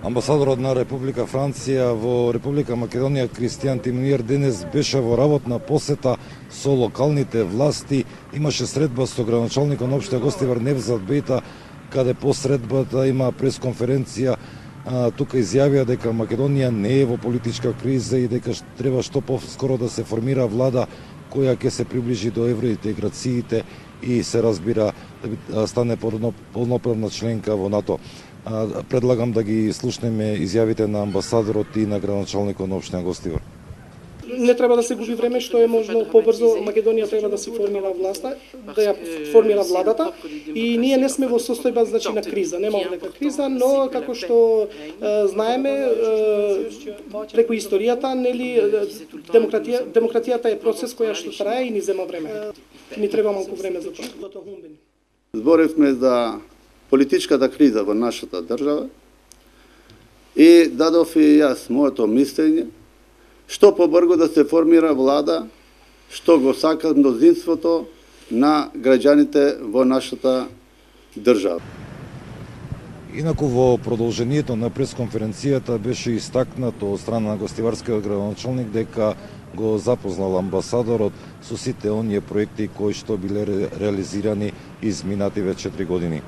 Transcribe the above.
Амбасадорот на Република Франција во Република Македонија Кристијан Тимониер денес беше во работна посета со локалните власти. Имаше средба со градоначалникот на општина Гостивар Невзат Бејта, каде по средбата има пресконференција. Тука изјавија дека Македонија не е во политичка криза и дека треба што поскоро да се формира влада која ќе се приближи до евроинтеграциите и се разбира да стане полноправна членка во НАТО. Предлагам да ги слушнеме изјавите на амбасадорот и на градоначалникот на општина Гостивар. Не треба да се губи време, што е можно побрзо. Македонија треба да се формира власта, да ја формира владата и ние не сме во состојба на криза, нема овдека криза, но како што знаеме преку историјата, нели демократијата е процес која што трае и ни зема време. Ни треба малку време за тоа. Зборивме за политичката криза во нашата држава и дадов и јас моето мислење што побрзо да се формира влада, што го сака мнозинството на граѓаните во нашата држава. Инаку во продолжението на пресконференцијата беше истакнато од страна на гостиварскиот градоначалник дека го запознал амбасадорот со сите оние проекти кои што биле реализирани изминативе 4 години.